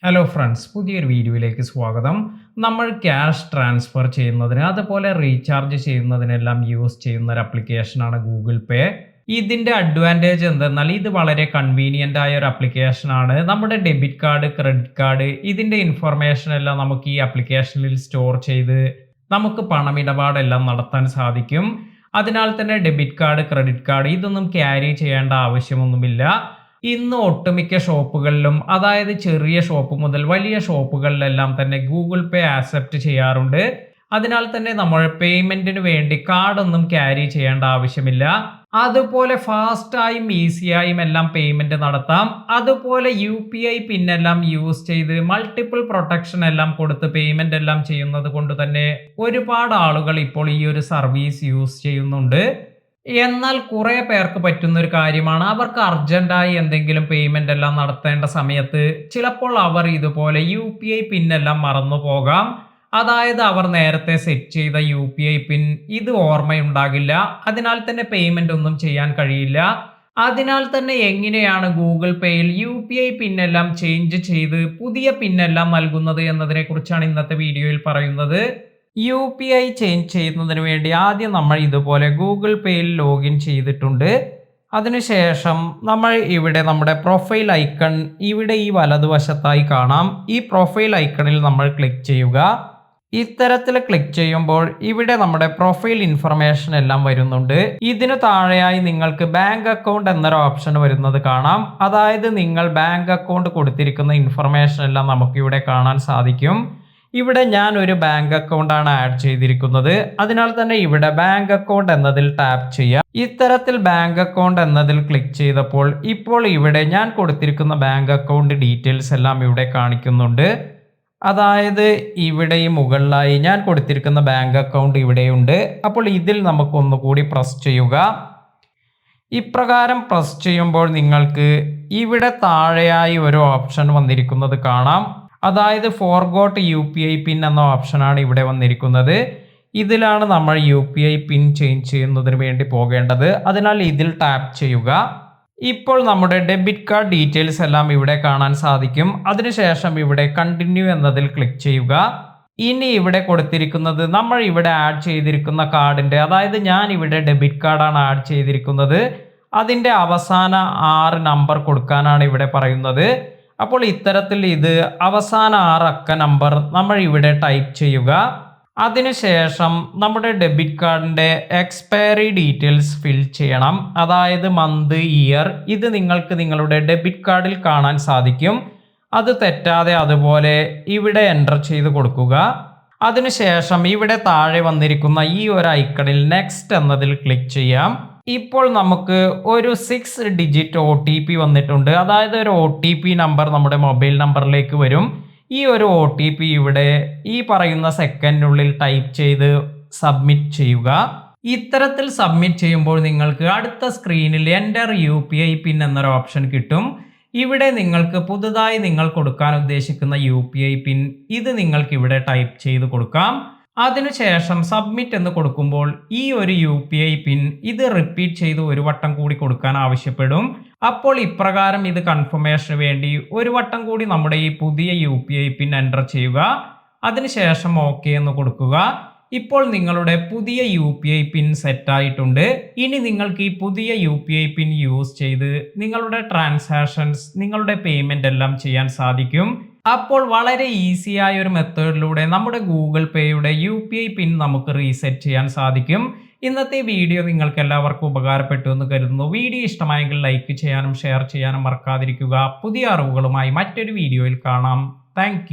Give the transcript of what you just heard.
Hello friends, പുതിയൊരു വീഡിയോയിലേക്ക് സ്വാഗതം. നമ്മൾ ക്യാഷ് ട്രാൻസ്ഫർ ചെയ്യുന്നതിന് അതുപോലെ റീചാർജ് ചെയ്യുന്നതിനെല്ലാം യൂസ് ചെയ്യുന്ന ഒരു ആപ്ലിക്കേഷനാണ് ഗൂഗിൾ പേ. ഇതിൻ്റെ അഡ്വാൻറ്റേജ് എന്തെന്നാൽ ഇത് വളരെ കൺവീനിയൻ്റ് ആയ ഒരു ആപ്ലിക്കേഷനാണ്. നമ്മുടെ ഡെബിറ്റ് കാർഡ്, ക്രെഡിറ്റ് കാർഡ് ഇതിൻ്റെ ഇൻഫർമേഷൻ എല്ലാം നമുക്ക് ഈ ആപ്ലിക്കേഷനിൽ സ്റ്റോർ ചെയ്ത് നമുക്ക് പണമിടപാടെല്ലാം നടത്താൻ സാധിക്കും. അതിനാൽ തന്നെ ഡെബിറ്റ് കാർഡ്, ക്രെഡിറ്റ് കാർഡ് ഇതൊന്നും ക്യാരി ചെയ്യേണ്ട ആവശ്യമൊന്നുമില്ല. ഇന്ന് ഒട്ടുമിക്ക ഷോപ്പുകളിലും, അതായത് ചെറിയ ഷോപ്പ് മുതൽ വലിയ ഷോപ്പുകളിലെല്ലാം തന്നെ ഗൂഗിൾ പേ ആക്സെപ്റ്റ് ചെയ്യാറുണ്ട്. അതിനാൽ തന്നെ നമ്മൾ പേയ്മെന്റിന് വേണ്ടി കാർഡൊന്നും ക്യാരി ചെയ്യേണ്ട ആവശ്യമില്ല. അതുപോലെ ഫാസ്റ്റായും ഈസിയായും എല്ലാം പേയ്മെന്റ് നടത്താം. അതുപോലെ UPI പിൻ എല്ലാം യൂസ് ചെയ്ത് മൾട്ടിപ്പിൾ പ്രൊട്ടക്ഷൻ എല്ലാം കൊടുത്ത് പേയ്മെന്റ് എല്ലാം ചെയ്യുന്നത് കൊണ്ട് തന്നെ ഒരുപാട് ആളുകൾ ഇപ്പോൾ ഈ ഒരു സർവീസ് യൂസ് ചെയ്യുന്നുണ്ട്. എന്നാൽ കുറെ പേർക്ക് പറ്റുന്ന ഒരു കാര്യമാണ്, അവർക്ക് അർജന്റായി എന്തെങ്കിലും പേയ്മെന്റ് എല്ലാം നടത്തേണ്ട സമയത്ത് ചിലപ്പോൾ അവർ ഇതുപോലെ UPI പിൻ എല്ലാം മറന്നു പോകാം. അതായത് അവർ നേരത്തെ സെറ്റ് ചെയ്ത UPI പിൻ ഇത് ഓർമ്മയുണ്ടാകില്ല. അതിനാൽ തന്നെ പേയ്മെന്റ് ഒന്നും ചെയ്യാൻ കഴിയില്ല. അതിനാൽ തന്നെ എങ്ങനെയാണ് ഗൂഗിൾ പേയിൽ UPI പിൻ എല്ലാം ചേഞ്ച് ചെയ്ത് പുതിയ പിൻ എല്ലാം നൽകുന്നത് എന്നതിനെ കുറിച്ചാണ് ഇന്നത്തെ വീഡിയോയിൽ പറയുന്നത്. UPI ചേഞ്ച് ചെയ്യുന്നതിന് വേണ്ടി ആദ്യം നമ്മൾ ഇതുപോലെ ഗൂഗിൾ പേയിൽ ലോഗിൻ ചെയ്തിട്ടുണ്ട്. അതിനുശേഷം നമ്മൾ ഇവിടെ നമ്മുടെ പ്രൊഫൈൽ ഐക്കൺ ഇവിടെ ഈ വലതുവശത്തായി കാണാം. ഈ പ്രൊഫൈൽ ഐക്കണിൽ നമ്മൾ ക്ലിക്ക് ചെയ്യുക. ഇത്തരത്തിൽ ക്ലിക്ക് ചെയ്യുമ്പോൾ ഇവിടെ നമ്മുടെ പ്രൊഫൈൽ ഇൻഫർമേഷൻ എല്ലാം വരുന്നുണ്ട്. ഇതിനു താഴെയായി നിങ്ങൾക്ക് ബാങ്ക് അക്കൗണ്ട് എന്നൊരു ഓപ്ഷൻ വരുന്നത് കാണാം. അതായത് നിങ്ങൾ ബാങ്ക് അക്കൗണ്ട് കൊടുത്തിരിക്കുന്ന ഇൻഫർമേഷൻ എല്ലാം നമുക്ക് ഇവിടെ കാണാൻ സാധിക്കും. ഇവിടെ ഞാൻ ഒരു ബാങ്ക് അക്കൗണ്ടാണ് ആഡ് ചെയ്തിരിക്കുന്നത്. അതിനാൽ തന്നെ ഇവിടെ ബാങ്ക് അക്കൗണ്ട് എന്നതിൽ ടാപ്പ് ചെയ്യാം. ഇത്തരത്തിൽ ബാങ്ക് അക്കൗണ്ട് എന്നതിൽ ക്ലിക്ക് ചെയ്തപ്പോൾ ഇപ്പോൾ ഇവിടെ ഞാൻ കൊടുത്തിരിക്കുന്ന ബാങ്ക് അക്കൗണ്ട് ഡീറ്റെയിൽസ് എല്ലാം ഇവിടെ കാണിക്കുന്നുണ്ട്. അതായത് ഇവിടെ ഈ മുകളിലായി ഞാൻ കൊടുത്തിരിക്കുന്ന ബാങ്ക് അക്കൗണ്ട് ഇവിടെയുണ്ട്. അപ്പോൾ ഇതിൽ നമുക്ക് ഒന്നുകൂടി പ്രസ് ചെയ്യുക. ഇപ്രകാരം പ്രസ് ചെയ്യുമ്പോൾ നിങ്ങൾക്ക് ഇവിടെ താഴെയായി ഒരു ഓപ്ഷൻ വന്നിരിക്കുന്നത് കാണാം. അതായത് ഫോർഗോട്ട് UPI പിൻ എന്ന ഓപ്ഷനാണ് ഇവിടെ വന്നിരിക്കുന്നത്. ഇതിലാണ് നമ്മൾ UPI പിൻ ചേഞ്ച് ചെയ്യുന്നതിന് വേണ്ടി പോകേണ്ടത്. അതിനാൽ ഇതിൽ ടാപ്പ് ചെയ്യുക. ഇപ്പോൾ നമ്മുടെ ഡെബിറ്റ് കാർഡ് ഡീറ്റെയിൽസ് എല്ലാം ഇവിടെ കാണാൻ സാധിക്കും. അതിനുശേഷം ഇവിടെ കണ്ടിന്യൂ എന്നതിൽ ക്ലിക്ക് ചെയ്യുക. ഇനി ഇവിടെ കൊടുത്തിരിക്കുന്നത് നമ്മൾ ഇവിടെ ആഡ് ചെയ്തിരിക്കുന്ന കാർഡിൻ്റെ, അതായത് ഞാൻ ഇവിടെ ഡെബിറ്റ് കാർഡാണ് ആഡ് ചെയ്തിരിക്കുന്നത്, അതിൻ്റെ അവസാന 6 നമ്പർ കൊടുക്കാനാണ് ഇവിടെ പറയുന്നത്. അപ്പോൾ ഇത്തരത്തിൽ ഇത് അവസാന 6 അക്ക നമ്പർ നമ്മൾ ഇവിടെ ടൈപ്പ് ചെയ്യുക. അതിനുശേഷം നമ്മുടെ ഡെബിറ്റ് കാർഡിൻ്റെ എക്സ്പയറി ഡീറ്റെയിൽസ് ഫിൽ ചെയ്യണം. അതായത് മന്ത്, ഇയർ ഇത് നിങ്ങൾക്ക് നിങ്ങളുടെ ഡെബിറ്റ് കാർഡിൽ കാണാൻ സാധിക്കും. അത് തെറ്റാതെ അതുപോലെ ഇവിടെ എൻ്റർ ചെയ്ത് കൊടുക്കുക. അതിനുശേഷം ഇവിടെ താഴെ വന്നിരിക്കുന്ന ഈ ഒരു ഐക്കണിൽ നെക്സ്റ്റ് എന്നതിൽ ക്ലിക്ക് ചെയ്യാം. ഇപ്പോൾ നമുക്ക് ഒരു 6 ഡിജിറ്റ് OTP വന്നിട്ടുണ്ട്. അതായത് ഒരു OTP നമ്പർ നമ്മുടെ മൊബൈൽ നമ്പറിലേക്ക് വരും. ഈ ഒരു OTP ഇവിടെ ഈ പറയുന്ന സെക്കൻഡിനുള്ളിൽ ടൈപ്പ് ചെയ്ത് സബ്മിറ്റ് ചെയ്യുക. ഇത്തരത്തിൽ സബ്മിറ്റ് ചെയ്യുമ്പോൾ നിങ്ങൾക്ക് അടുത്ത സ്ക്രീനിൽ എൻ്റർ UPI പിൻ എന്നൊരു ഓപ്ഷൻ കിട്ടും. ഇവിടെ നിങ്ങൾക്ക് പുതുതായി നിങ്ങൾ കൊടുക്കാൻ ഉദ്ദേശിക്കുന്ന UPI പിൻ ഇത് നിങ്ങൾക്ക് ഇവിടെ ടൈപ്പ് ചെയ്ത് കൊടുക്കാം. അതിനുശേഷം സബ്മിറ്റ് എന്ന് കൊടുക്കുമ്പോൾ ഈ ഒരു UPI പിൻ ഇത് റിപ്പീറ്റ് ചെയ്ത് ഒരു വട്ടം കൂടി കൊടുക്കാൻ ആവശ്യപ്പെടും. അപ്പോൾ ഇപ്രകാരം ഇത് കൺഫർമേഷന് വേണ്ടി ഒരു വട്ടം കൂടി നമ്മുടെ ഈ പുതിയ UPI പിൻ എൻ്റർ ചെയ്യുക. അതിനുശേഷം ഓക്കെ എന്ന് കൊടുക്കുക. ഇപ്പോൾ നിങ്ങളുടെ പുതിയ UPI പിൻ സെറ്റ് ആയിട്ടുണ്ട്. ഇനി നിങ്ങൾക്ക് ഈ പുതിയ UPI പിൻ യൂസ് ചെയ്ത് നിങ്ങളുടെ ട്രാൻസാക്ഷൻസ്, നിങ്ങളുടെ പേയ്മെന്റ് എല്ലാം ചെയ്യാൻ സാധിക്കും. അപ്പോൾ വളരെ ഈസിയായ ഒരു മെത്തേഡിലൂടെ നമ്മുടെ ഗൂഗിൾ പേയുടെ UPI പിൻ നമുക്ക് റീസെറ്റ് ചെയ്യാൻ സാധിക്കും. ഇന്നത്തെ വീഡിയോ നിങ്ങൾക്ക് എല്ലാവർക്കും ഉപകാരപ്പെട്ടു എന്ന് കരുതുന്നു. വീഡിയോ ഇഷ്ടമായെങ്കിൽ ലൈക്ക് ചെയ്യാനും ഷെയർ ചെയ്യാനും മറക്കാതിരിക്കുക. പുതിയ അറിവുകളുമായി മറ്റൊരു വീഡിയോയിൽ കാണാം. താങ്ക്